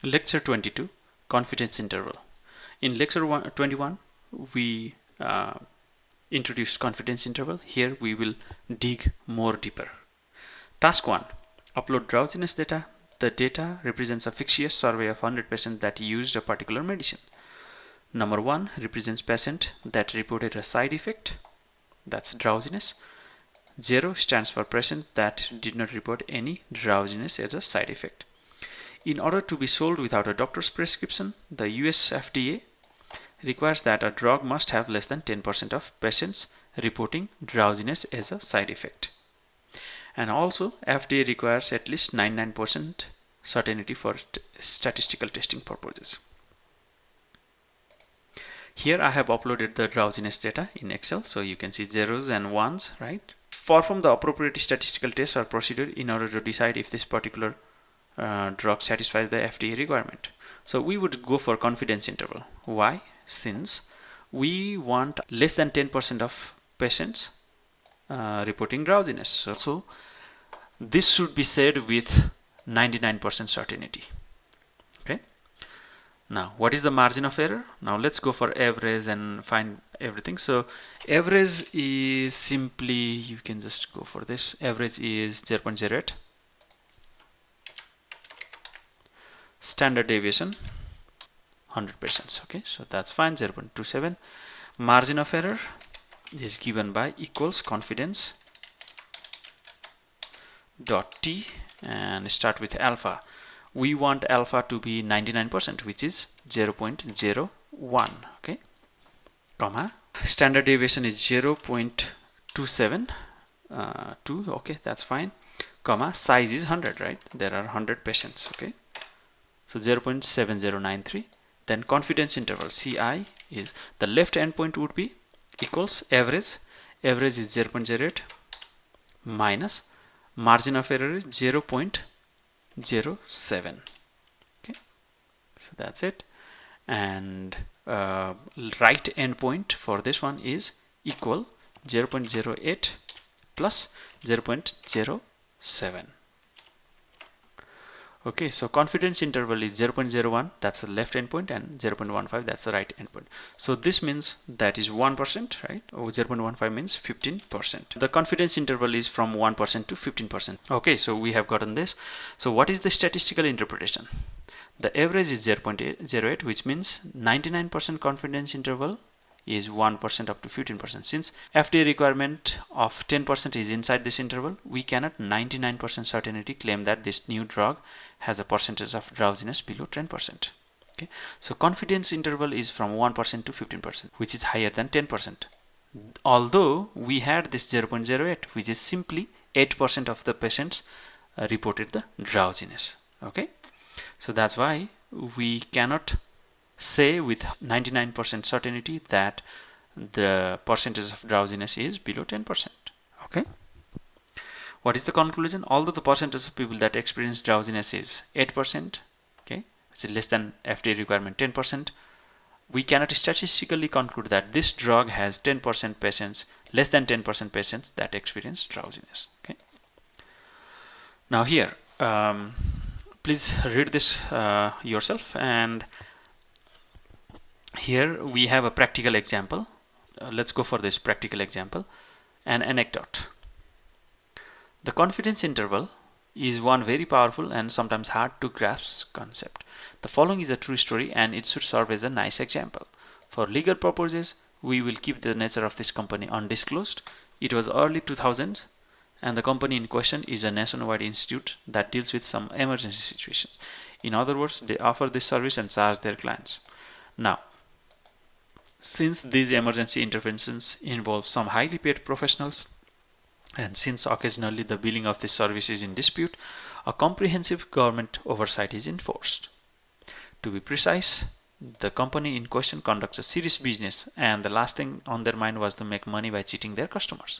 Lecture 22, Confidence Interval. In lecture 21, we introduced confidence interval. Here we will dig more deeper. Task 1, upload drowsiness data. The data represents a fictitious survey of 100 patients that used a particular medicine. Number 1 represents patient that reported a side effect, that's drowsiness. 0 stands for patient that did not report any drowsiness as a side effect. In order to be sold without a doctor's prescription, the US FDA requires that a drug must have less than 10% of patients reporting drowsiness as a side effect. And also, FDA requires at least 99% certainty for statistical testing purposes. Here I have uploaded the drowsiness data in Excel, so you can see zeros and ones, right? Perform the appropriate statistical tests or procedure in order to decide if this particular drug satisfies the FDA requirement. So we would go for confidence interval. Why? Since we want less than 10% of patients reporting drowsiness. So this should be said with 99% certainty. Okay. Now, what is the margin of error? Now let's go for average and find everything. So average is simply, you can just go for this. Average is 0.08. Standard deviation 100%. Okay, so that's fine. 0.27. Margin of error is given by equals confidence dot t and start with alpha. We want alpha to be 99%, which is 0.01. Okay, comma standard deviation is 0.27. 2. Okay, that's fine. Comma size is 100, right? There are 100 patients. Okay. So 0.7093. Then confidence interval CI is the left endpoint would be equals average. Average is 0.08 minus margin of error is 0.07. Okay, so that's it. And right endpoint for this one is equal 0.08 plus 0.07. Okay, so confidence interval is 0.01, that's the left endpoint, and 0.15, that's the right endpoint. So this means that is 1%, right? Or 0.15 means 15%. The confidence interval is from 1% to 15%. Okay, so we have gotten this. So what is the statistical interpretation? The average is 0.08, which means 99% confidence interval is 1% up to 15%. Since FDA requirement of 10% is inside this interval, we cannot 99% certainty claim that this new drug has a percentage of drowsiness below 10%. Okay, so confidence interval is from 1% to 15%, which is higher than 10%. Although we had this 0.08, which is simply 8% of the patients reported the drowsiness. Okay, so that's why we cannot say with 99% certainty that the percentage of drowsiness is below 10%. Okay, what is the conclusion? Although the percentage of people that experience drowsiness is 8%, okay, it's less than FDA requirement 10%, we cannot statistically conclude that this drug has 10% patients, less than 10% patients that experience drowsiness. Okay, now here please read this yourself, and here we have a practical example. Let's go for this practical example. An anecdote. The confidence interval is one very powerful and sometimes hard to grasp concept. The following is a true story and it should serve as a nice example. For legal purposes, we will keep the nature of this company undisclosed. It was early 2000s and the company in question is a nationwide institute that deals with some emergency situations. In other words, they offer this service and charge their clients. Now, since these emergency interventions involve some highly paid professionals, and since occasionally the billing of this service is in dispute, a comprehensive government oversight is enforced. To be precise, the company in question conducts a serious business and the last thing on their mind was to make money by cheating their customers.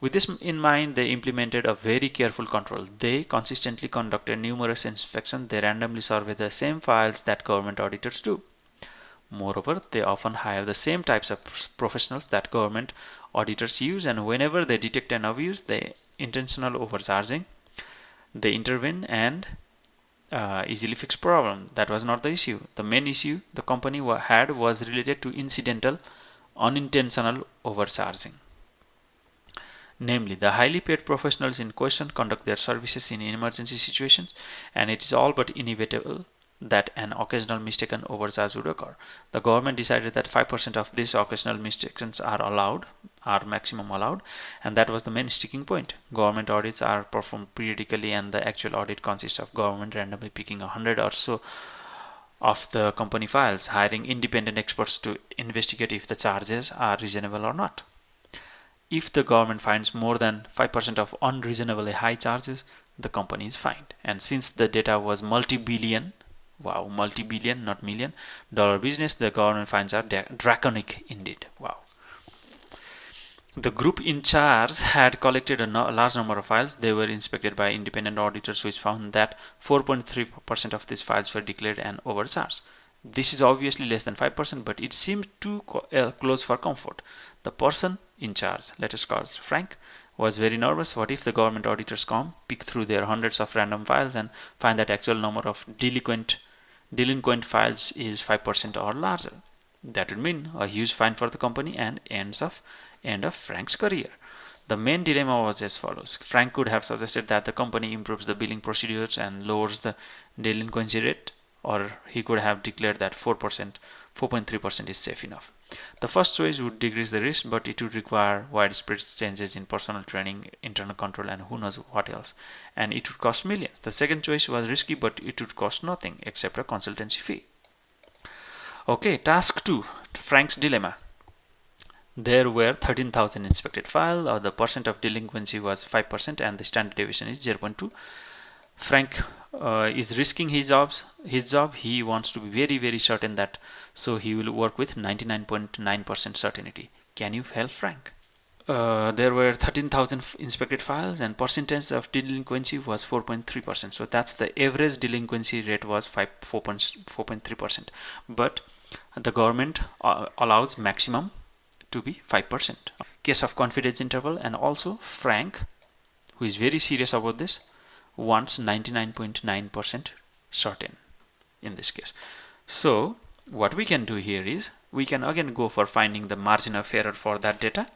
With this in mind, they implemented a very careful control. They consistently conducted numerous inspections. They randomly survey the same files that government auditors do. Moreover, they often hire the same types of professionals that government auditors use, and whenever they detect an abuse, they intentional overcharging, they intervene and easily fixed problem. That was not the issue. The main issue the company had was related to incidental, unintentional overcharging. Namely, the highly paid professionals in question conduct their services in emergency situations, and it is all but inevitable that an occasional mistaken overcharge would occur. The government decided that 5% of these occasional mistakes are allowed, are maximum allowed, and that was the main sticking point. Government audits are performed periodically, and the actual audit consists of government randomly picking 100 or so of the company files, hiring independent experts to investigate if the charges are reasonable or not. If the government finds more than 5% of unreasonably high charges, the company is fined. And since the data was multi-billion, wow, multi-billion, not million, dollar business, the government fines are draconic indeed. Wow. The group in charge had collected a large number of files. They were inspected by independent auditors, which found that 4.3% of these files were declared an overcharge. This is obviously less than 5%, but it seemed too close for comfort. The person in charge, let us call it Frank, was very nervous. What if the government auditors come, pick through their hundreds of random files and find that actual number of delinquent files is 5% or larger? That would mean a huge fine for the company and end of Frank's career. The main dilemma was as follows. Frank could have suggested that the company improves the billing procedures and lowers the delinquency rate, or he could have declared that 4.3% is safe enough. The first choice would decrease the risk, but it would require widespread changes in personal training, internal control, and who knows what else, and it would cost millions. The second choice was risky, but it would cost nothing except a consultancy fee. Okay, task 2, Frank's dilemma. There were 13,000 inspected files, or the percent of delinquency was 5%, and the standard deviation is 0.2. Frank is risking his job. He wants to be very, very certain that, so he will work with 99.9% certainty. Can you help Frank? There were 13,000 inspected files, and percentage of delinquency was 4.3%. So that's the average delinquency rate was 4.3%. But the government allows maximum to be 5%. Case of confidence interval, and also Frank, who is very serious about this, wants 99.9% certain in this case. So what we can do here is we can again go for finding the margin of error for that data.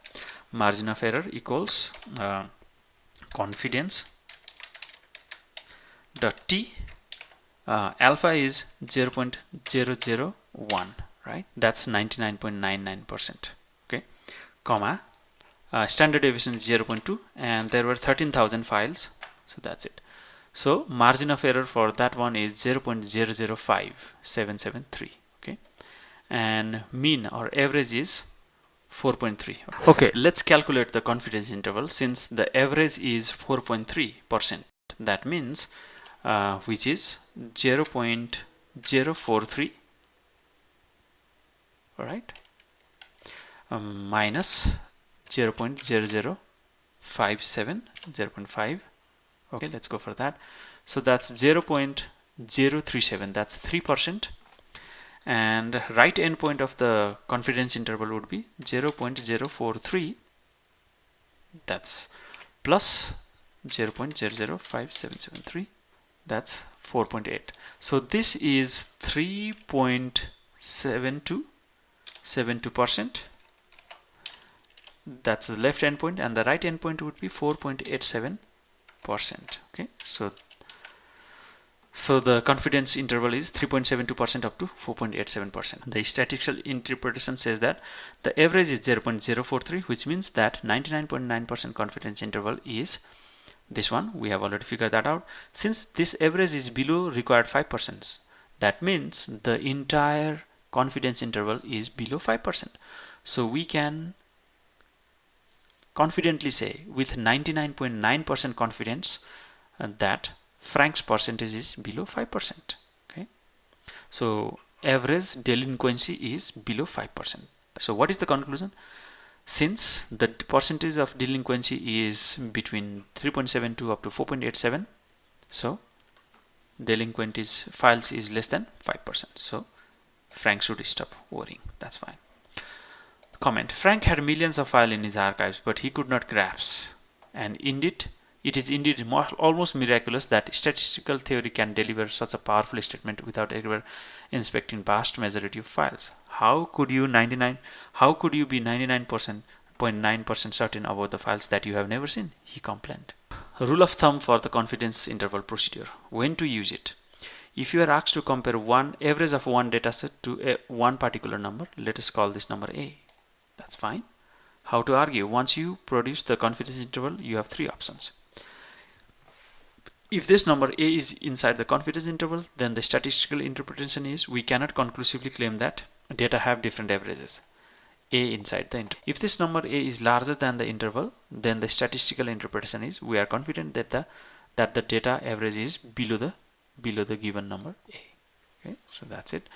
Margin of error equals confidence dot t. Alpha is 0.001, right? That's 99.99%. Okay, comma, standard deviation is 0.2, and there were 13,000 files, so that's it. So margin of error for that one is 0.005773. Okay, and mean or average is 4.3. Okay, let's calculate the confidence interval. Since the average is 4.3%, that means which is 0.043, all right, minus 0.0057, 0.5. Okay, let's go for that. So that's 0.037, that's 3%, and right endpoint of the confidence interval would be 0.043, that's plus 0.005773, that's 4.8. So this is 3.72%. That's the left endpoint, and the right endpoint would be 4.87%. Okay, so the confidence interval is 3.72% up to 4.87%. The statistical interpretation says that the average is 0.043, which means that 99.9% confidence interval is this one. We have already figured that out. Since this average is below required 5%, that means the entire confidence interval is below 5%. So we can confidently say with 99.9% confidence that Frank's percentage is below 5%. Okay, so average delinquency is below 5%. So what is the conclusion? Since the percentage of delinquency is between 3.72 up to 4.87, so delinquent files is less than 5%. So Frank should stop worrying. That's fine. Comment: Frank had millions of files in his archives, but he could not grasp, and indeed It is indeed almost miraculous that statistical theory can deliver such a powerful statement without ever inspecting vast majority of files. How could you be 99.9% certain about the files that you have never seen? He complained. Rule of thumb for the confidence interval procedure. When to use it? If you are asked to compare one average of one dataset to one particular number, let us call this number A. That's fine. How to argue? Once you produce the confidence interval, you have three options. If this number A is inside the confidence interval, then the statistical interpretation is we cannot conclusively claim that data have different averages. A inside the interval. If this number A is larger than the interval, then the statistical interpretation is we are confident that the data average is below the given number A. Okay, so that's it.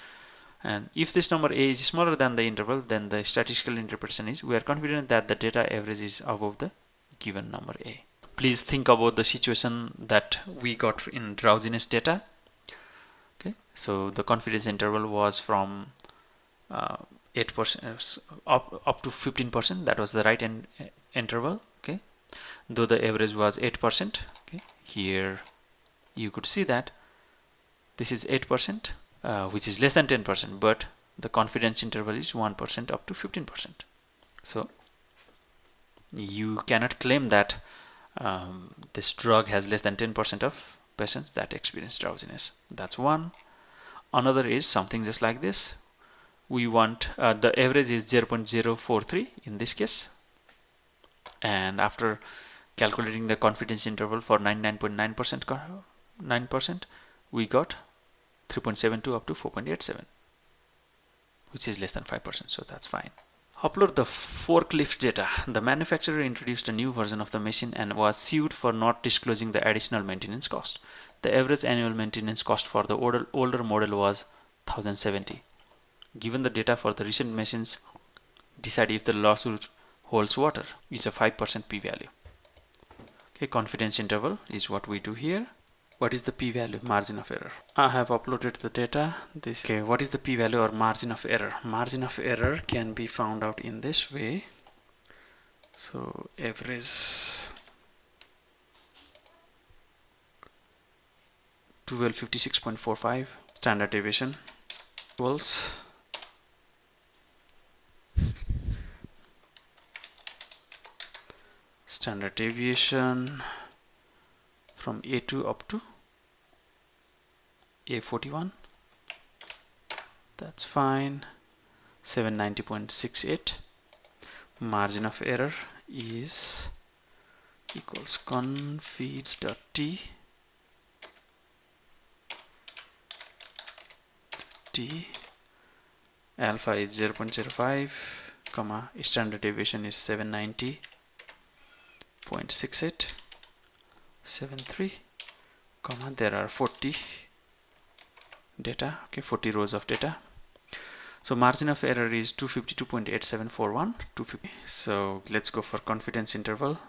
And if this number A is smaller than the interval, then the statistical interpretation is we are confident that the data average is above the given number A. Please think about the situation that we got in drowsiness data. Okay, so the confidence interval was from 8% up to 15%. That was the right interval. Okay, though the average was 8%. Okay, here you could see that this is 8%, which is less than 10%, but the confidence interval is 1% up to 15%. So you cannot claim that this drug has less than 10% of patients that experience drowsiness. That's one. Another is something just like this. We want the average is 0.043 in this case, and after calculating the confidence interval for 99.9%, we got 3.72 up to 4.87, which is less than 5%, so that's fine. Upload the forklift data. The manufacturer introduced a new version of the machine and was sued for not disclosing the additional maintenance cost. The average annual maintenance cost for the older model was 1070. Given the data for the recent machines, decide if the lawsuit holds water. It's a 5% p-value. Okay, confidence interval is what we do here. What is the p-value? Margin of error. I have uploaded the data. Okay, what is the p-value or margin of error? Margin of error can be found out in this way. So average 1256.45, standard deviation equals standard deviation from A2 up to A41. That's fine. 790.68. Margin of error is equals confids.t alpha is 0.05 comma standard deviation is 790.68 73 comma there are 40 data, okay, 40 rows of data. So margin of error is 252.8741, 250. So let's go for confidence interval.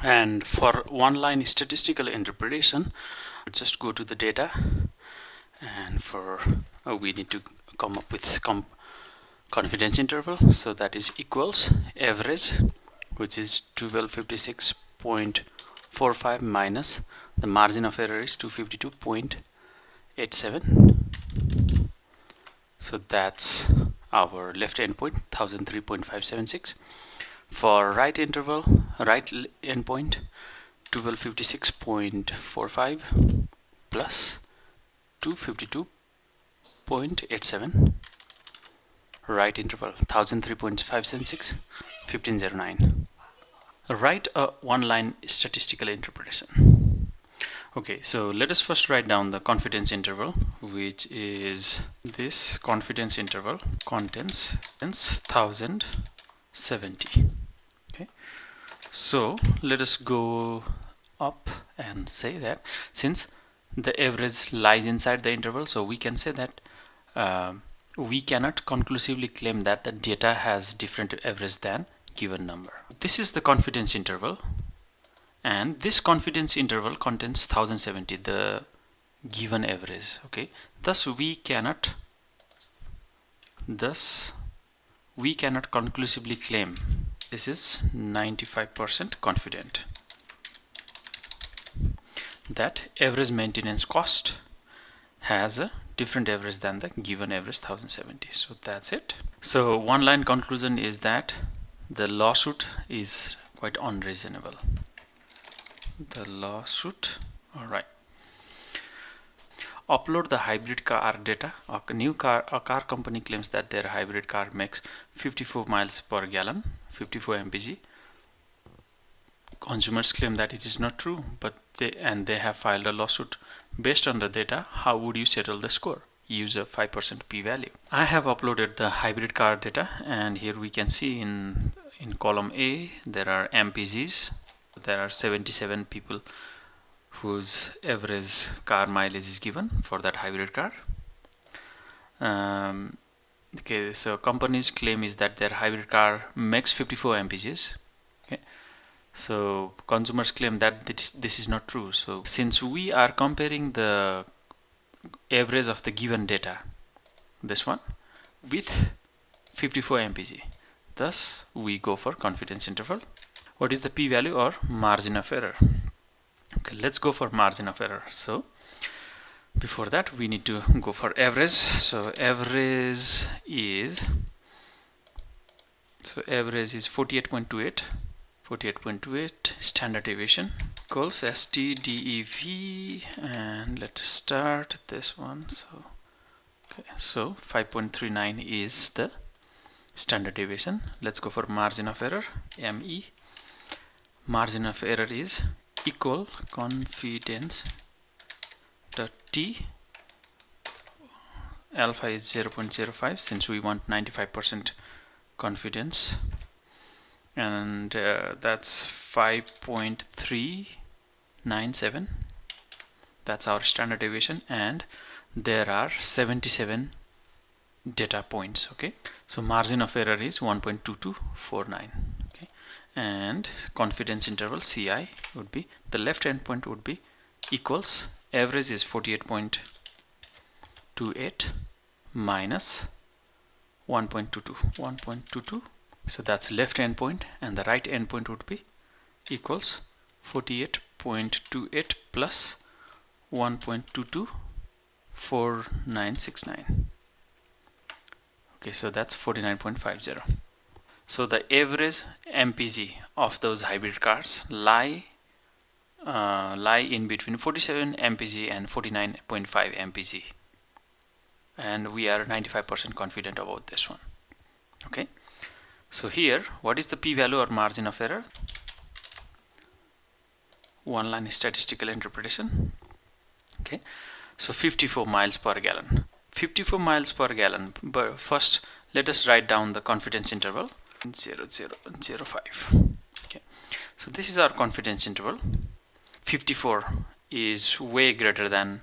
And for one line statistical interpretation, just go to the data, and for we need to come up with confidence interval. So that is equals average, which is 1256.45 minus the margin of error is 252.87. So that's our left endpoint 1003.576. For right interval, right endpoint 1256.45 plus 252.87. Right interval 1003.576, 1509. Write a one-line statistical interpretation. Okay, so let us first write down the confidence interval, which is this confidence interval contains 1070. Okay, so let us go up and say that since the average lies inside the interval, so we can say that we cannot conclusively claim that the data has different average than given number. This is the confidence interval, and this confidence interval contains 1070, the given average. Okay, thus we cannot we cannot conclusively claim. This is 95% confident that average maintenance cost has a different average than the given average 1070. So that's it. So one line conclusion is that the lawsuit is quite unreasonable. The lawsuit, all right. Upload the hybrid car data. A car company claims that their hybrid car makes 54 miles per gallon, 54 mpg. Consumers claim that it is not true, but they have filed a lawsuit based on the data. How would you settle the score? Use a 5% p-value. I have uploaded the hybrid car data, and here we can see in column A there are mpgs. There are 77 people whose average car mileage is given for that hybrid car. Okay, so company's claim is that their hybrid car makes 54 mpgs. Okay, so consumers claim that this is not true. So since we are comparing the average of the given data, this one, with 54 mpg, thus we go for confidence interval. What is the p-value or margin of error? Okay, let's go for margin of error. So before that we need to go for average. So average is 48.28. 48.28 standard deviation equals STDEV, and let's start this one. So okay, so 5.39 is the standard deviation. Let's go for margin of error, ME. Margin of error is equal confidence dot T. Alpha is 0.05 since we want 95% confidence, and that's 5.397. That's our standard deviation, and there are 77 data points. Okay, so margin of error is 1.2249. okay, and confidence interval CI would be, the left endpoint would be equals, average is 48.28 minus 1.22. So that's left endpoint, and the right endpoint would be equals 48.28 plus 1.224969. Okay, so that's 49.50. So the average MPG of those hybrid cars lie in between 47 mpg and 49.5 mpg, and we are 95% confident about this one. Okay, so here what is the p-value or margin of error? One line statistical interpretation. Okay, so 54 miles per gallon. 54 miles per gallon, but first let us write down the confidence interval, 0.0005. okay, so this is our confidence interval. 54 is way greater than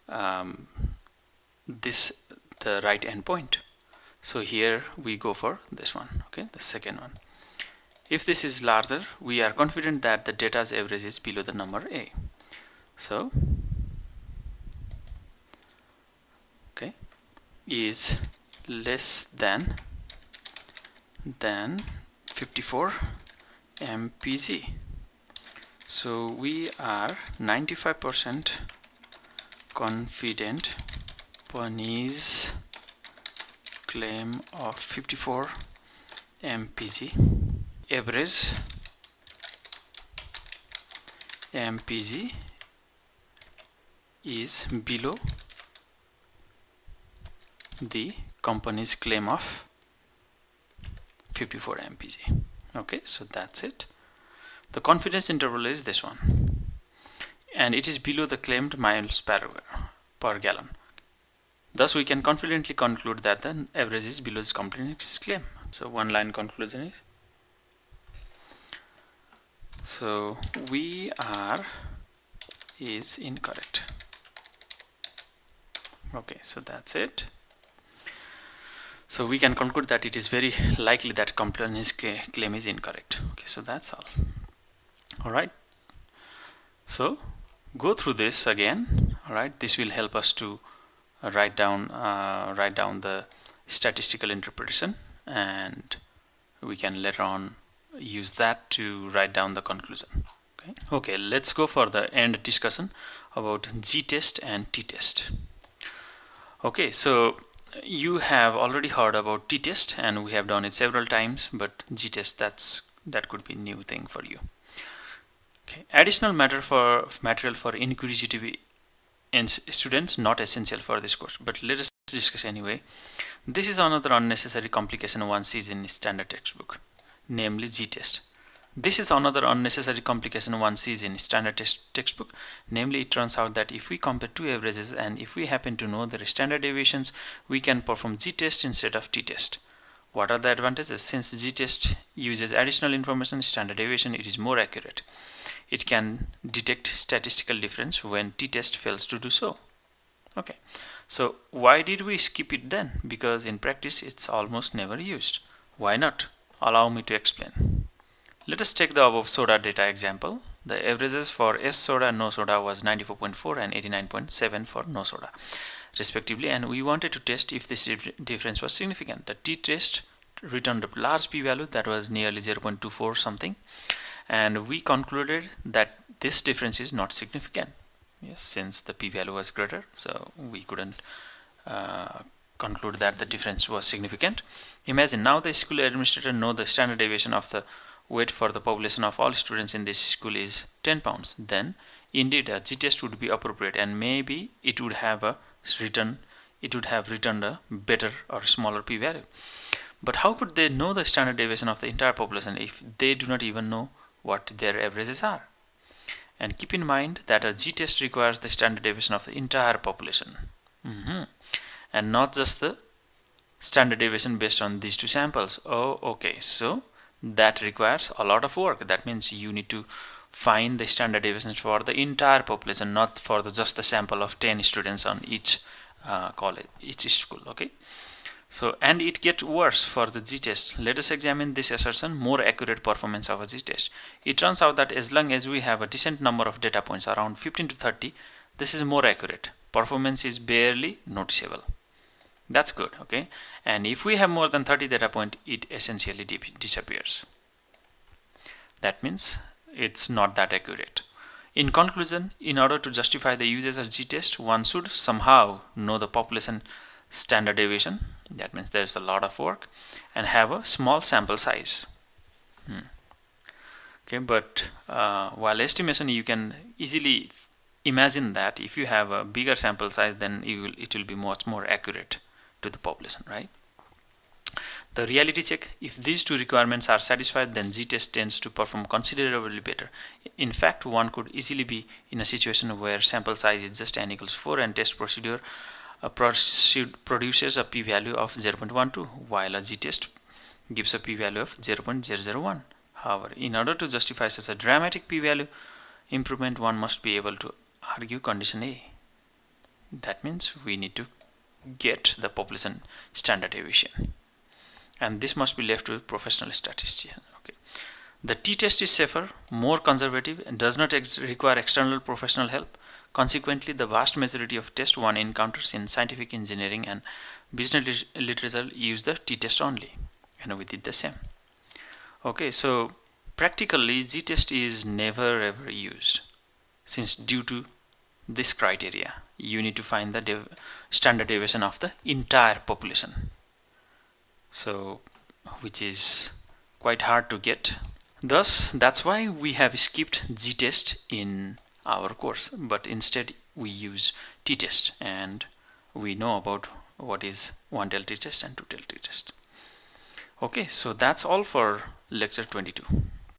the right endpoint, so here we go for this one. Okay, the second one. If this is larger, we are confident that the data's average is below the number A. So okay, is less than 54 mpg. So we are 95% confident Pani's claim of 54 mpg. Average mpg is below the company's claim of 54 mpg. Okay, so that's it. The confidence interval is this one, and it is below the claimed miles per gallon. Thus we can confidently conclude that the average is below this company's claim. So one line conclusion is, so we are is incorrect. Okay, so that's it. So we can conclude that it is very likely that company's claim is incorrect. Okay, so that's all. Alright, so go through this again. Alright, this will help us to write down the statistical interpretation and we can later on use that to write down the conclusion. Okay, let's go for the end discussion about G-test and T-test. Okay, so you have already heard about T-test and we have done it several times, but G-test, that could be new thing for you. Okay, additional material for inquisitive students, not essential for this course, but let us discuss anyway. This is another unnecessary complication one sees in standard textbook, namely G-test. This is another unnecessary complication one sees in standard textbook, namely it turns out that if we compare two averages and if we happen to know their standard deviations, we can perform G-test instead of T-test. What are the advantages? Since G-test uses additional information, standard deviation, it is more accurate. It can detect statistical difference when T-test fails to do so. Okay, so why did we skip it then? Because in practice it's almost never used. Why not? Allow me to explain. Let us take the above soda data example. The averages for S soda and no soda was 94.4 and 89.7 for no soda respectively, and we wanted to test if this difference was significant. The T-test returned a large p-value that was nearly 0.24 something, and we concluded that this difference is not significant. Yes, since the p-value was greater, so we couldn't conclude that the difference was significant. Imagine now the school administrator know the standard deviation of the weight for the population of all students in this school is 10 pounds. Then indeed a G-test would be appropriate, and maybe it would have returned a better or smaller p-value. But how could they know the standard deviation of the entire population if they do not even know what their averages are? And keep in mind that a G-test requires the standard deviation of the entire population, and not just the standard deviation based on these two samples. Oh, okay, so that requires a lot of work. That means you need to find the standard deviations for the entire population, not for just the sample of 10 students on each college, each school. Okay, so and it gets worse for the G-test. Let us examine this assertion, more accurate performance of a G-test. It turns out that as long as we have a decent number of data points, around 15 to 30, this is more accurate. Performance is barely noticeable. That's good. Okay, and if we have more than 30 data points, it essentially disappears. That means it's not that accurate. In conclusion, in order to justify the usage of G-test, one should somehow know the population standard deviation. That means there's a lot of work, and have a small sample size. Okay, but while estimation, you can easily imagine that if you have a bigger sample size, then it will be much more accurate to the population, right? The reality check: if these two requirements are satisfied, then G-test tends to perform considerably better. In fact, one could easily be in a situation where sample size is just n equals 4 and test procedure produces a p-value of 0.12, while a G-test gives a p-value of 0.001. However, in order to justify such a dramatic p-value improvement, one must be able to argue condition A. That means we need to get the population standard deviation, and this must be left to professional statisticians. Okay, the T-test is safer, more conservative, and does not require external professional help. Consequently, the vast majority of tests one encounters in scientific, engineering, and business literature use the T-test only, and we did the same. Okay, so practically G-test is never ever used, since due to this criteria, you need to find the standard deviation of the entire population, so which is quite hard to get. Thus, that's why we have skipped G-test in our course, but instead we use T-test, and we know about what is one-tailed T-test and two-tailed T-test. Okay, so that's all for lecture 22.